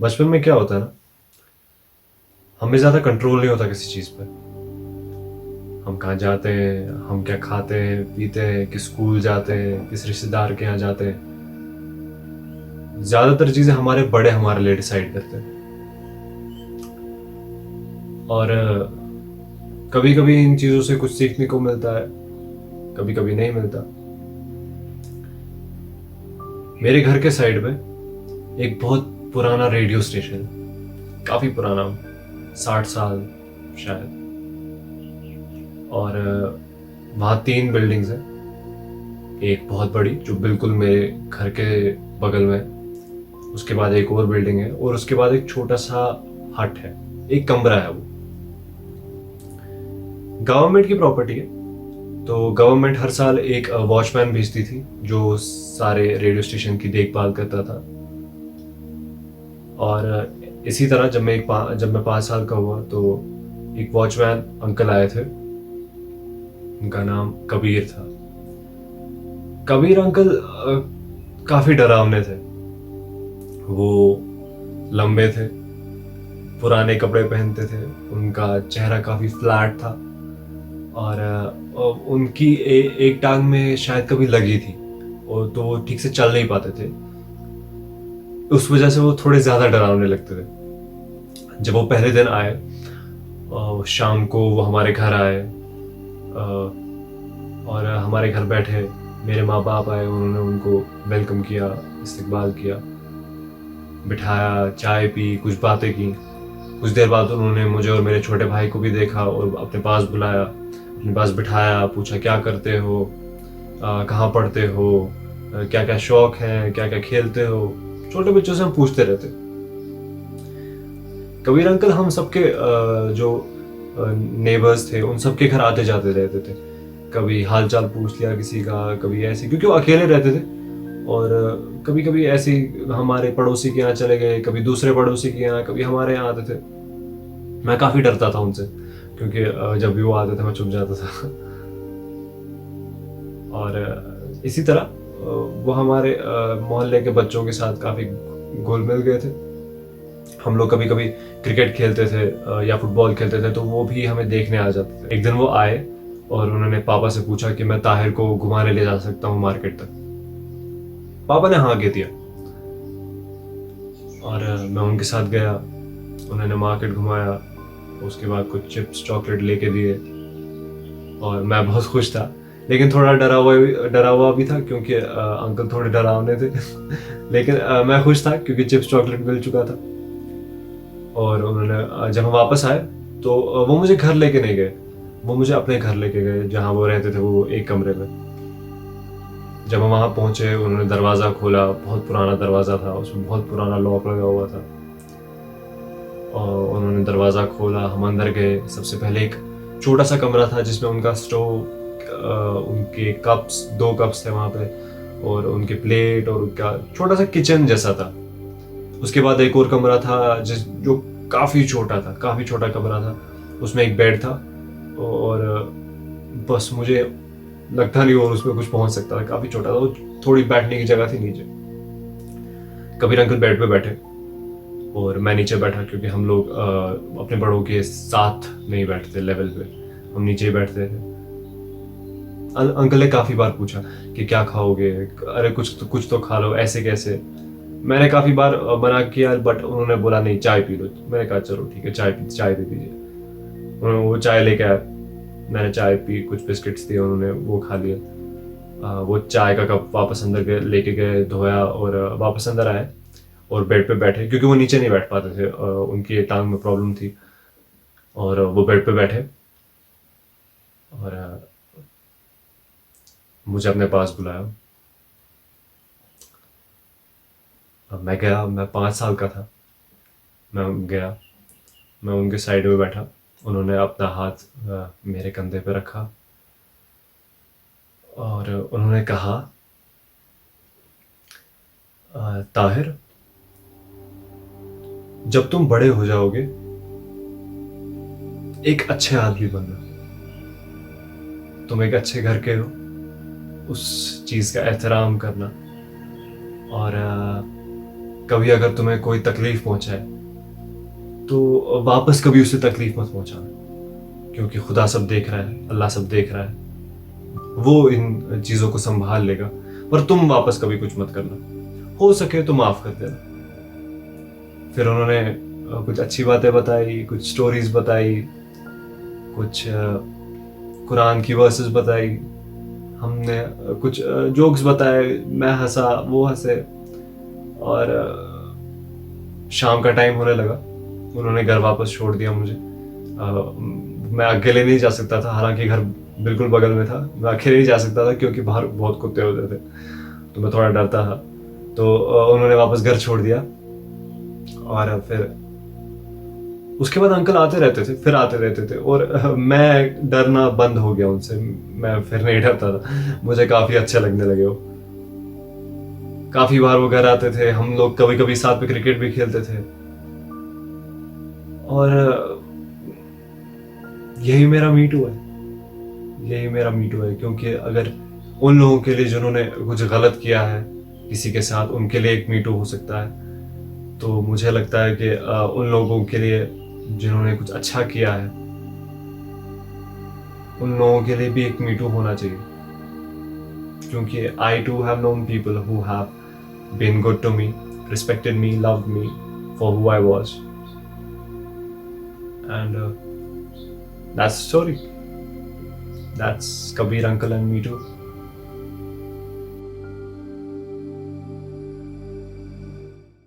बचपन में क्या होता है ना, हमें ज़्यादा कंट्रोल नहीं होता किसी चीज़ पे। हम कहाँ जाते हैं, हम क्या खाते हैं पीते हैं, किस स्कूल जाते हैं, किस रिश्तेदार के यहाँ जाते हैं। ज़्यादातर चीज़ें हमारे बड़े हमारे लिए डिसाइड करते हैं। और कभी कभी इन चीज़ों से कुछ सीखने को मिलता है, कभी कभी नहीं मिलता। मेरे घर के साइड में एक बहुत पुराना रेडियो स्टेशन है, काफ़ी पुराना, 60 साल शायद। और वहाँ 3 बिल्डिंग्स हैं। एक बहुत बड़ी जो बिल्कुल मेरे घर के बगल में है, उसके बाद एक और बिल्डिंग है, और उसके बाद एक छोटा सा हट है, एक कमरा है। वो गवर्नमेंट की प्रॉपर्टी है। तो गवर्नमेंट हर साल एक वॉचमैन भेजती थी जो सारे रेडियो स्टेशन की देखभाल करता था। और इसी तरह जब मैं 5 साल का हुआ तो एक वॉचमैन अंकल आए थे। उनका नाम कबीर था। कबीर अंकल काफ़ी डरावने थे। वो लंबे थे, पुराने कपड़े पहनते थे, उनका चेहरा काफ़ी फ्लैट था। और उनकी एक टांग में शायद कभी लगी थी, और तो वो ठीक से चल नहीं पाते थे। उस वजह से वो थोड़े ज़्यादा डरावने लगते थे। जब वो पहले दिन आए, शाम को वो हमारे घर आए, और हमारे घर बैठे। मेरे माँ बाप आए, उन्होंने उनको वेलकम किया, इस्तकबाल किया, बिठाया, चाय पी, कुछ बातें की। कुछ देर बाद उन्होंने मुझे और मेरे छोटे भाई को भी देखा और अपने पास बुलाया, अपने पास बिठाया, पूछा क्या करते हो, कहाँ पढ़ते हो, क्या क्या शौक हैं, क्या क्या खेलते हो। छोटे बच्चों से हम पूछते रहते। कबीर अंकल हम सबके जो नेबर्स थे उन सबके घर आते जाते रहते थे। कभी हाल चाल पूछ लिया किसी का, कभी ऐसे, क्योंकि वो अकेले रहते थे। और कभी कभी ऐसे ही हमारे पड़ोसी के यहाँ चले गए, कभी दूसरे पड़ोसी के यहाँ, कभी हमारे यहाँ आते थे। मैं काफ़ी डरता था उनसे, क्योंकि जब भी वो आते थे मैं छुप जाता था। और इसी तरह वो हमारे मोहल्ले के बच्चों के साथ काफ़ी घुल मिल गए थे। हम लोग कभी कभी क्रिकेट खेलते थे या फुटबॉल खेलते थे, तो वो भी हमें देखने आ जाते थे। एक दिन वो आए और उन्होंने पापा से पूछा कि मैं ताहिर को घुमाने ले जा सकता हूँ मार्केट तक। पापा ने हाँ कह दिया, और मैं उनके साथ गया। उन्होंने मार्केट घुमाया, उसके बाद कुछ चिप्स चॉकलेट लेके दिए, और मैं बहुत खुश था। लेकिन थोड़ा डरा हुआ भी था, क्योंकि अंकल थोड़े डरावने थे। लेकिन मैं खुश था क्योंकि चिप्स चॉकलेट मिल चुका था। और उन्होंने जब हम वापस आए तो वो मुझे घर लेके नहीं गए, वो मुझे अपने घर लेके गए जहाँ वो रहते थे, वो एक कमरे में। जब हम वहाँ पहुँचे उन्होंने दरवाज़ा खोला, बहुत पुराना दरवाज़ा था, उसमें बहुत पुराना लॉक लगा हुआ था। और उन्होंने दरवाज़ा खोला, हम अंदर गए। सबसे पहले एक छोटा सा कमरा था जिसमें उनका स्टोव, उनके कप्स, 2 कप्स थे वहाँ पे, और उनके प्लेट, और उनका छोटा सा किचन जैसा था। उसके बाद एक और कमरा था जो काफ़ी छोटा था, काफ़ी छोटा कमरा था। उसमें एक बेड था, और बस मुझे लगता नहीं और उसमें कुछ पहुंच सकता था, काफ़ी छोटा था वो। थोड़ी बैठने की जगह थी नीचे। कबीर अंकल बेड पे बैठे और मैं नीचे बैठा, क्योंकि हम लोग अपने बड़ों के साथ नहीं बैठते लेवल पे, हम नीचे ही बैठते थे। अंकल ने काफ़ी बार पूछा कि क्या खाओगे, अरे कुछ तो खा लो, ऐसे कैसे। मैंने काफ़ी बार मना किया, बट उन्होंने बोला नहीं चाय पी लो। मैंने कहा चलो ठीक है, चाय दे दीजिए। उन्होंने वो चाय लेके आए, मैंने चाय पी, कुछ बिस्किट्स दिए, उन्होंने वो खा लिया। वो चाय का कप वापस अंदर गए, लेके गए, धोया, और वापस अंदर आए और बेड पे बैठे, क्योंकि वो नीचे नहीं बैठ पाते थे, उनकी टांग में प्रॉब्लम थी। और वो बेड पे बैठे और मुझे अपने पास बुलाया। अब मैं गया, मैं 5 साल का था। मैं गया, मैं उनके साइड में बैठा। उन्होंने अपना हाथ मेरे कंधे पे रखा, और उन्होंने कहा, ताहिर, जब तुम बड़े हो जाओगे एक अच्छे आदमी बनना। तुम एक अच्छे घर के हो, उस चीज़ का एहतराम करना। और कभी अगर तुम्हें कोई तकलीफ पहुंचाए तो वापस कभी उसे तकलीफ मत पहुंचाना, क्योंकि खुदा सब देख रहा है, अल्लाह सब देख रहा है, वो इन चीज़ों को संभाल लेगा। पर तुम वापस कभी कुछ मत करना, हो सके तो माफ़ कर देना। फिर उन्होंने कुछ अच्छी बातें बताई, कुछ स्टोरीज बताई, कुछ कुरान की वर्सेस बताई, हमने कुछ जोक्स बताए, मैं हंसा, वो हंसे। और शाम का टाइम होने लगा, उन्होंने घर वापस छोड़ दिया मुझे। मैं अकेले नहीं जा सकता था, हालांकि घर बिल्कुल बगल में था, मैं अकेले नहीं जा सकता था क्योंकि बाहर बहुत कुत्ते होते थे, तो मैं थोड़ा डरता था। तो उन्होंने वापस घर छोड़ दिया। और फिर उसके बाद अंकल आते रहते थे, फिर आते रहते थे, और मैं डरना बंद हो गया उनसे। मैं फिर नहीं डरता था, मुझे काफ़ी अच्छे लगने लगे वो। काफ़ी बार वो घर आते थे, हम लोग कभी कभी साथ में क्रिकेट भी खेलते थे। और यही मेरा मीटू है, यही मेरा मीटू है। क्योंकि अगर उन लोगों के लिए जिन्होंने कुछ गलत किया है किसी के साथ, उनके लिए एक मीटू हो सकता है, तो मुझे लगता है कि उन लोगों के लिए जिन्होंने कुछ अच्छा किया है, उन लोगों के लिए भी एक मीटू होना चाहिए। क्योंकि I too have known people who have been good to me, respected me, loved me for who I was, and that's story, that's Kabir uncle and me too.